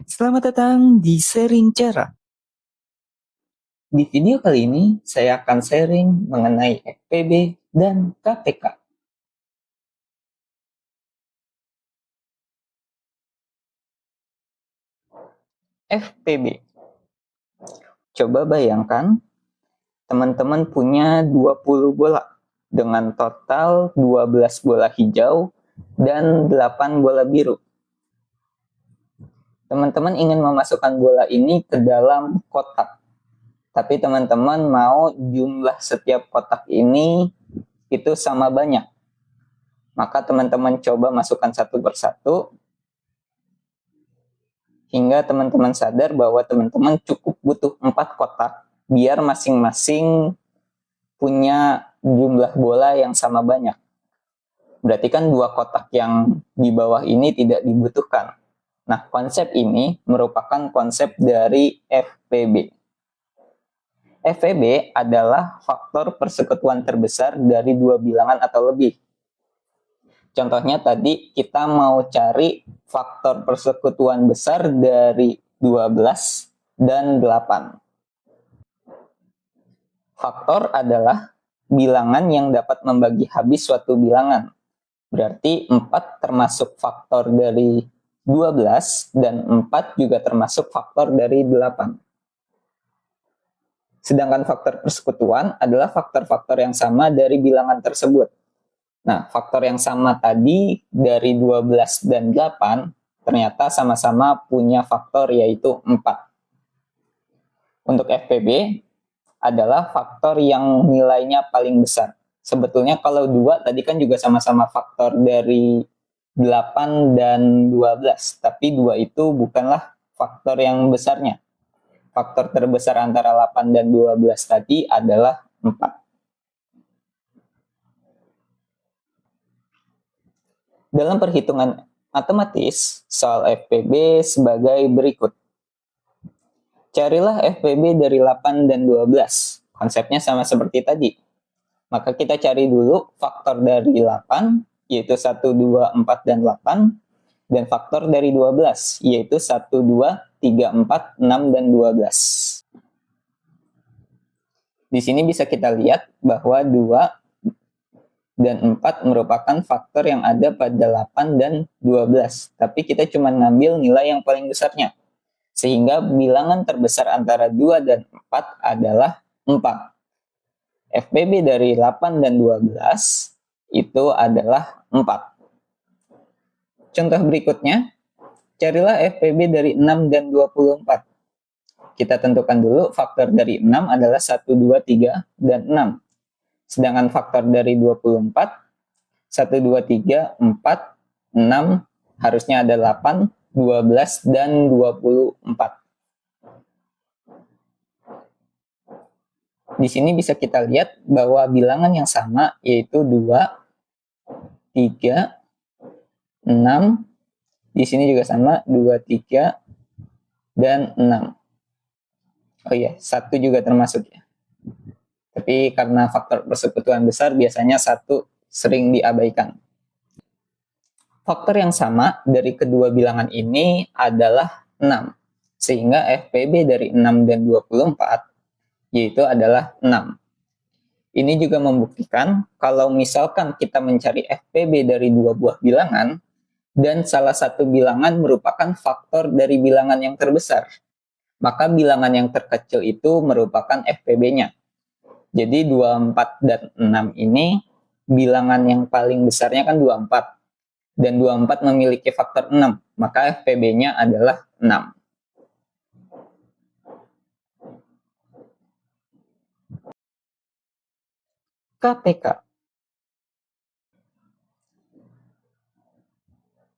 Selamat datang di Sharing Cara. Di video kali ini, saya akan sharing mengenai FPB dan KPK. FPB. Coba bayangkan, teman-teman punya 20 bola dengan total 12 bola hijau dan 8 bola biru. Teman-teman ingin memasukkan bola ini ke dalam kotak. Tapi teman-teman mau jumlah setiap kotak ini itu sama banyak. Maka teman-teman coba masukkan satu persatu hingga teman-teman sadar bahwa teman-teman cukup butuh 4 kotak biar masing-masing punya jumlah bola yang sama banyak. Berarti kan 2 kotak yang di bawah ini tidak dibutuhkan. Nah, konsep ini merupakan konsep dari FPB. FPB adalah faktor persekutuan terbesar dari 2 bilangan atau lebih. Contohnya tadi kita mau cari faktor persekutuan besar dari 12 dan 8. Faktor adalah bilangan yang dapat membagi habis suatu bilangan. Berarti 4 termasuk faktor dari 12 dan 4 juga termasuk faktor dari 8. Sedangkan faktor persekutuan adalah faktor-faktor yang sama dari bilangan tersebut. Nah, faktor yang sama tadi dari 12 dan 8 ternyata sama-sama punya faktor yaitu 4. Untuk FPB adalah faktor yang nilainya paling besar. Sebetulnya kalau 2 tadi kan juga sama-sama faktor dari 8 dan 12, tapi 2 itu bukanlah faktor yang besarnya. Faktor terbesar antara 8 dan 12 tadi adalah 4. Dalam perhitungan matematis, soal FPB sebagai berikut. Carilah FPB dari 8 dan 12. Konsepnya sama seperti tadi. Maka kita cari dulu faktor dari 8, yaitu 1, 2, 4, dan 8. Dan faktor dari 12, yaitu 1, 2, 3, 4, 6, dan 12. Di sini bisa kita lihat bahwa 2 dan 4 merupakan faktor yang ada pada 8 dan 12. Tapi kita cuma ngambil nilai yang paling besarnya. Sehingga bilangan terbesar antara 2 dan 4 adalah 4. FPB dari 8 dan 12 itu adalah 4. Contoh berikutnya, carilah FPB dari 6 dan 24. Kita tentukan dulu faktor dari 6 adalah 1, 2, 3, dan 6. Sedangkan faktor dari 24, 1, 2, 3, 4, 6, harusnya ada 8, 12, dan 24. Di sini bisa kita lihat bahwa bilangan yang sama yaitu 2, 3, 6, di sini juga sama 2, 3, dan 6. Oh iya, 1 juga termasuk ya. Tapi karena faktor persekutuan besar biasanya 1 sering diabaikan. Faktor yang sama dari kedua bilangan ini adalah 6. Sehingga FPB dari 6 dan 24 yaitu adalah 6. Ini juga membuktikan kalau misalkan kita mencari FPB dari 2 buah bilangan dan salah satu bilangan merupakan faktor dari bilangan yang terbesar, maka bilangan yang terkecil itu merupakan FPB-nya. Jadi 24 dan 6 ini bilangan yang paling besarnya kan 24. Dan 24 memiliki faktor 6, maka FPB-nya adalah 6. KPK.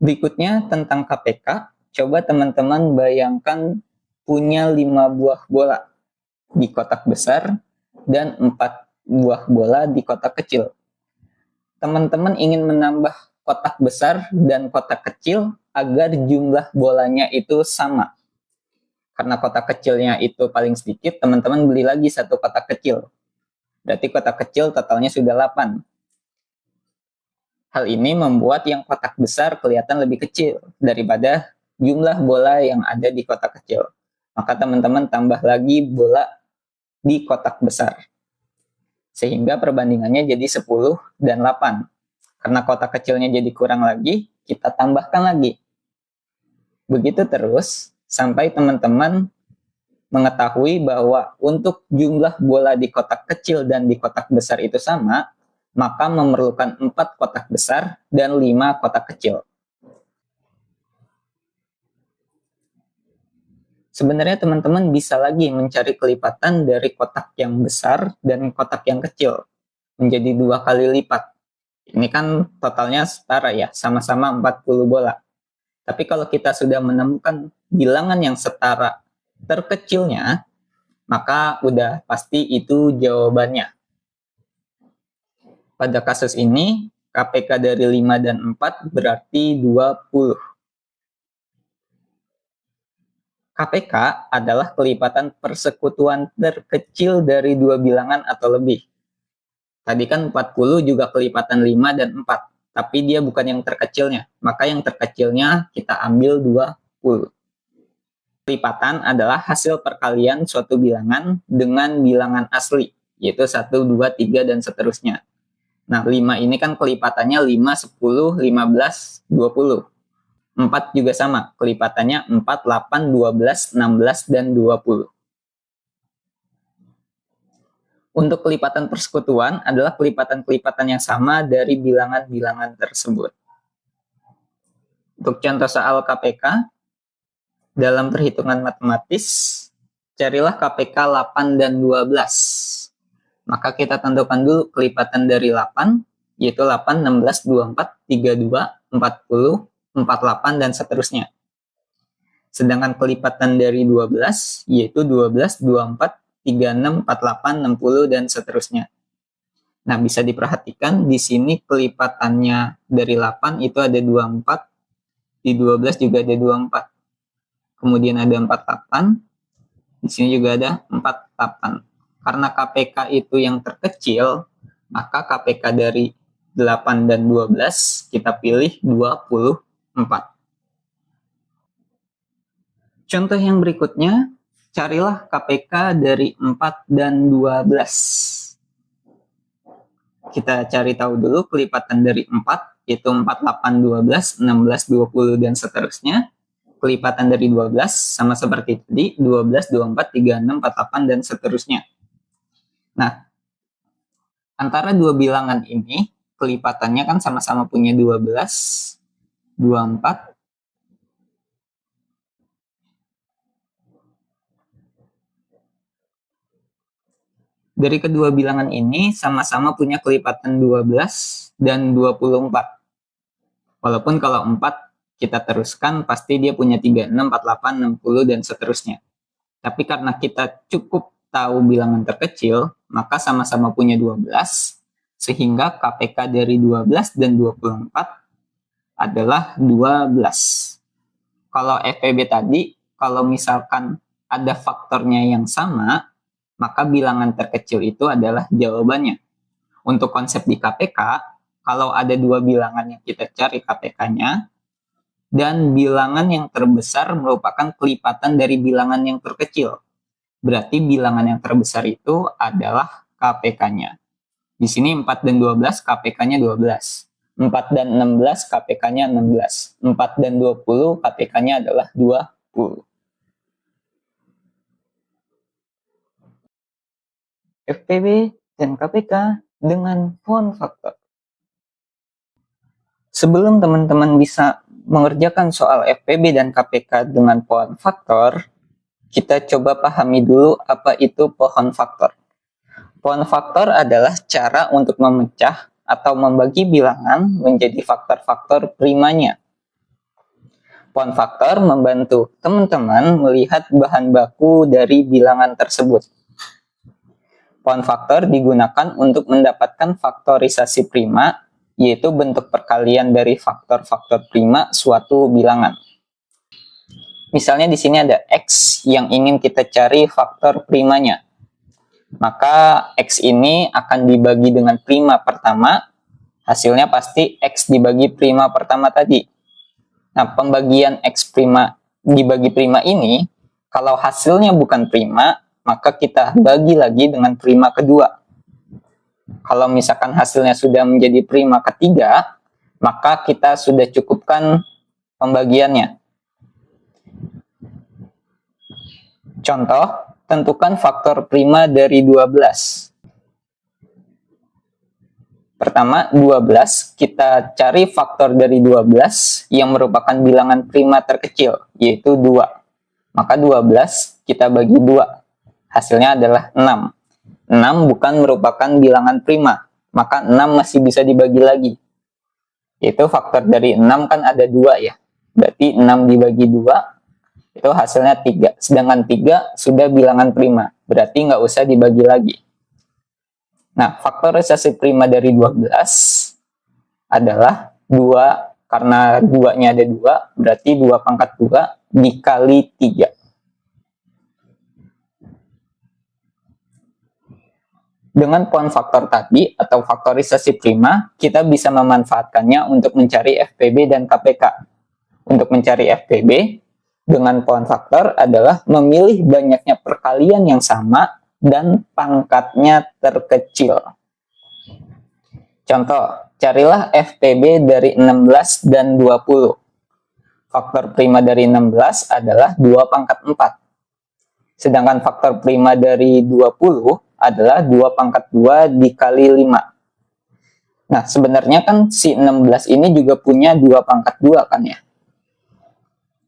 Berikutnya tentang KPK, coba teman-teman bayangkan punya 5 buah bola di kotak besar dan 4 buah bola di kotak kecil. Teman-teman ingin menambah kotak besar dan kotak kecil agar jumlah bolanya itu sama. Karena kotak kecilnya itu paling sedikit, teman-teman beli lagi 1 kotak kecil. Berarti kotak kecil totalnya sudah 8. Hal ini membuat yang kotak besar kelihatan lebih kecil daripada jumlah bola yang ada di kotak kecil. Maka teman-teman tambah lagi bola di kotak besar. Sehingga perbandingannya jadi 10 dan 8. Karena kotak kecilnya jadi kurang lagi, kita tambahkan lagi. Begitu terus, sampai teman-teman mengetahui bahwa untuk jumlah bola di kotak kecil dan di kotak besar itu sama, maka memerlukan 4 kotak besar dan 5 kotak kecil. Sebenarnya teman-teman bisa lagi mencari kelipatan dari kotak yang besar dan kotak yang kecil menjadi 2 kali lipat. Ini kan totalnya setara ya, sama-sama 40 bola. Tapi kalau kita sudah menemukan bilangan yang setara terkecilnya, maka udah pasti itu jawabannya. Pada kasus ini, KPK dari 5 dan 4 berarti 20. KPK adalah kelipatan persekutuan terkecil dari 2 bilangan atau lebih. Tadi kan 40 juga kelipatan 5 dan 4, tapi dia bukan yang terkecilnya. Maka yang terkecilnya kita ambil 20. Kelipatan adalah hasil perkalian suatu bilangan dengan bilangan asli, yaitu 1, 2, 3, dan seterusnya. Nah, 5 ini kan kelipatannya 5, 10, 15, 20. 4 juga sama, kelipatannya 4, 8, 12, 16, dan 20. Untuk kelipatan persekutuan adalah kelipatan-kelipatan yang sama dari bilangan-bilangan tersebut. Untuk contoh soal KPK, dalam perhitungan matematis, carilah KPK 8 dan 12. Maka kita tentukan dulu kelipatan dari 8, yaitu 8, 16, 24, 32, 40, 48, dan seterusnya. Sedangkan kelipatan dari 12, yaitu 12, 24, 36, 48, 60, dan seterusnya. Nah, bisa diperhatikan di sini kelipatannya dari 8 itu ada 24, di 12 juga ada 24. Kemudian ada 48, di sini juga ada 48. Karena KPK itu yang terkecil, maka KPK dari 8 dan 12 kita pilih 24. Contoh yang berikutnya, carilah KPK dari 4 dan 12. Kita cari tahu dulu kelipatan dari 4, yaitu 4, 8, 12, 16, 20, dan seterusnya. Kelipatan dari 12 sama seperti tadi, 12, 24, 36, 48, dan seterusnya. Nah, antara dua bilangan ini, kelipatannya kan sama-sama punya 12, 24, dari kedua bilangan ini sama-sama punya kelipatan 12 dan 24. Walaupun kalau 4 kita teruskan, pasti dia punya 36, 48, 60, dan seterusnya. Tapi karena kita cukup tahu bilangan terkecil, maka sama-sama punya 12, sehingga KPK dari 12 dan 24 adalah 12. Kalau FPB tadi, kalau misalkan ada faktornya yang sama, maka bilangan terkecil itu adalah jawabannya. Untuk konsep di KPK, kalau ada dua bilangan yang kita cari KPK-nya, dan bilangan yang terbesar merupakan kelipatan dari bilangan yang terkecil, berarti bilangan yang terbesar itu adalah KPK-nya. Di sini 4 dan 12, KPK-nya 12. 4 dan 16, KPK-nya 16. 4 dan 20, KPK-nya adalah 20. FPB dan KPK dengan pohon faktor. Sebelum teman-teman bisa mengerjakan soal FPB dan KPK dengan pohon faktor, kita coba pahami dulu apa itu pohon faktor. Pohon faktor adalah cara untuk memecah atau membagi bilangan menjadi faktor-faktor primanya. Pohon faktor membantu teman-teman melihat bahan baku dari bilangan tersebut. Pohon faktor digunakan untuk mendapatkan faktorisasi prima, yaitu bentuk perkalian dari faktor-faktor prima suatu bilangan. Misalnya di sini ada X yang ingin kita cari faktor primanya. Maka X ini akan dibagi dengan prima pertama, hasilnya pasti X dibagi prima pertama tadi. Nah, pembagian X prima dibagi prima ini, kalau hasilnya bukan prima, maka kita bagi lagi dengan prima kedua. Kalau misalkan hasilnya sudah menjadi prima ketiga, maka kita sudah cukupkan pembagiannya. Contoh, tentukan faktor prima dari 12. Pertama, 12, kita cari faktor dari 12 yang merupakan bilangan prima terkecil, yaitu 2. Maka 12 kita bagi 2. Hasilnya adalah 6. 6 bukan merupakan bilangan prima, maka 6 masih bisa dibagi lagi. Yaitu faktor dari 6 kan ada 2 ya. Berarti 6 dibagi 2, itu hasilnya 3. Sedangkan 3 sudah bilangan prima, berarti nggak usah dibagi lagi. Nah, faktorisasi prima dari 12 adalah 2, karena 2-nya ada 2, berarti 2 pangkat 2 dikali 3. Dengan poin faktor tadi atau faktorisasi prima, kita bisa memanfaatkannya untuk mencari FPB dan KPK. Untuk mencari FPB, dengan poin faktor adalah memilih banyaknya perkalian yang sama dan pangkatnya terkecil. Contoh, carilah FPB dari 16 dan 20. Faktor prima dari 16 adalah 2 pangkat 4. Sedangkan faktor prima dari 20 adalah 2 pangkat 2 dikali 5. Nah, sebenarnya kan si 16 ini juga punya 2 pangkat 2 kan ya.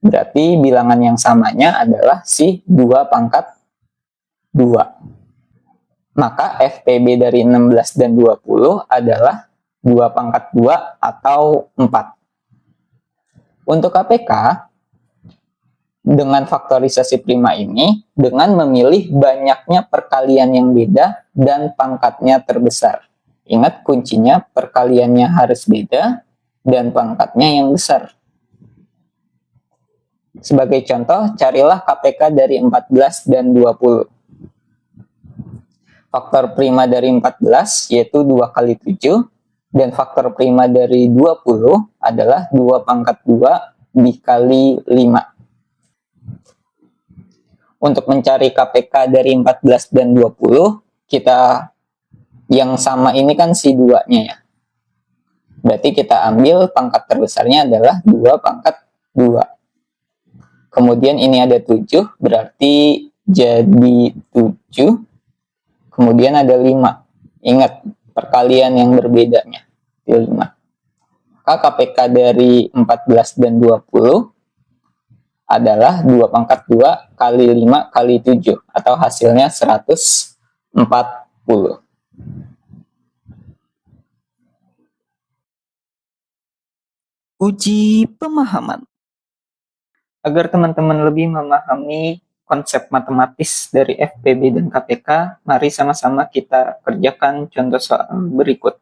Berarti bilangan yang samanya adalah si 2 pangkat 2. Maka FPB dari 16 dan 20 adalah 2 pangkat 2 atau 4. Untuk KPK, dengan faktorisasi prima ini, dengan memilih banyaknya perkalian yang beda dan pangkatnya terbesar. Ingat kuncinya perkaliannya harus beda dan pangkatnya yang besar. Sebagai contoh, carilah KPK dari 14 dan 20. Faktor prima dari 14 yaitu 2 kali 7, dan faktor prima dari 20 adalah 2 pangkat 2 dikali 5. Untuk mencari KPK dari 14 dan 20, kita yang sama ini kan si 2-nya ya. Berarti kita ambil pangkat terbesarnya adalah 2 pangkat 2. Kemudian ini ada 7, berarti jadi 7. Kemudian ada 5. Ingat, perkalian yang berbedanya. 5. Maka KPK dari 14 dan 20 adalah 2 pangkat 2 kali 5 kali 7. Atau hasilnya 140. Uji pemahaman. Agar teman-teman lebih memahami konsep matematis dari FPB dan KPK, mari sama-sama kita kerjakan contoh soal berikut.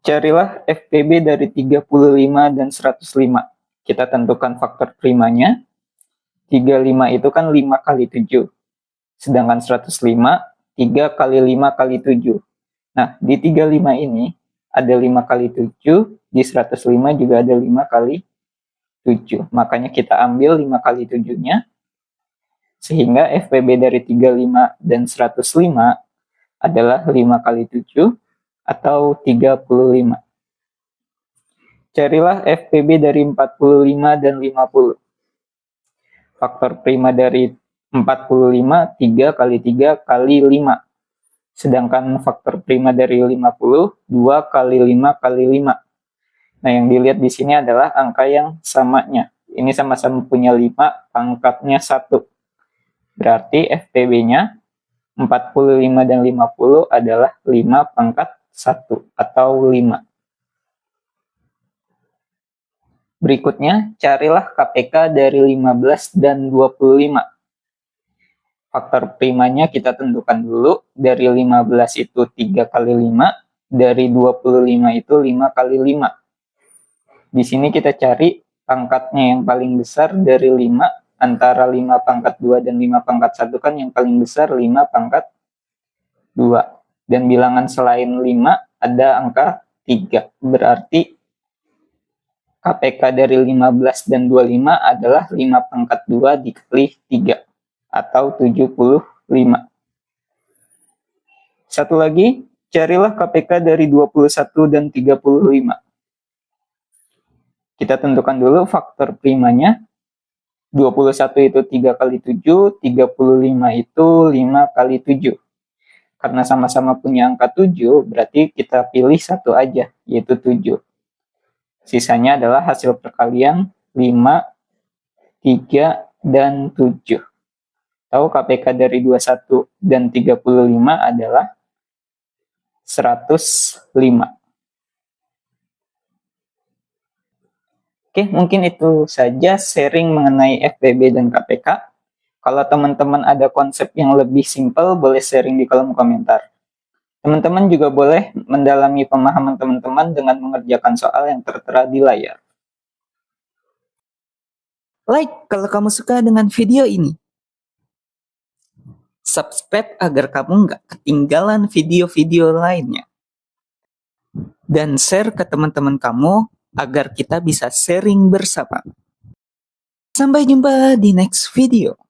Carilah FPB dari 35 dan 105. Kita tentukan faktor primanya. 35 itu kan 5 kali 7. Sedangkan 105, 3 kali 5 kali 7. Nah, di 35 ini ada 5 kali 7, di 105 juga ada 5 kali 7. Makanya kita ambil 5 kali 7-nya, sehingga FPB dari 35 dan 105 adalah 5 kali 7 atau 35. Carilah FPB dari 45 dan 50. Faktor prima dari 45, 3 kali 3 kali 5. Sedangkan faktor prima dari 50, 2 kali 5 kali 5. Nah, yang dilihat di sini adalah angka yang samanya. Ini sama-sama punya 5, pangkatnya 1. Berarti FPB-nya 45 dan 50 adalah 5 pangkat 1 atau 5. Berikutnya, carilah KPK dari 15 dan 25. Faktor primanya kita tentukan dulu. Dari 15 itu 3 kali 5, dari 25 itu 5 kali 5. Di sini kita cari pangkatnya yang paling besar dari 5, antara 5 pangkat 2 dan 5 pangkat 1 kan yang paling besar 5 pangkat 2. Dan bilangan selain 5 ada angka 3. Berarti KPK dari 15 dan 25 adalah 5 pangkat 2 dikali 3 atau 75. Satu lagi, carilah KPK dari 21 dan 35. Kita tentukan dulu faktor primanya. 21 itu 3 kali 7, 35 itu 5 kali 7. Karena sama-sama punya angka 7, berarti kita pilih satu aja, yaitu 7. Sisanya adalah hasil perkalian 5, 3, dan 7. Tahu KPK dari 21 dan 35 adalah 105. Oke, mungkin itu saja sharing mengenai FPB dan KPK. Kalau teman-teman ada konsep yang lebih simpel, boleh sharing di kolom komentar. Teman-teman juga boleh mendalami pemahaman teman-teman dengan mengerjakan soal yang tertera di layar. Like kalau kamu suka dengan video ini. Subscribe agar kamu nggak ketinggalan video-video lainnya. Dan share ke teman-teman kamu agar kita bisa sharing bersama. Sampai jumpa di next video.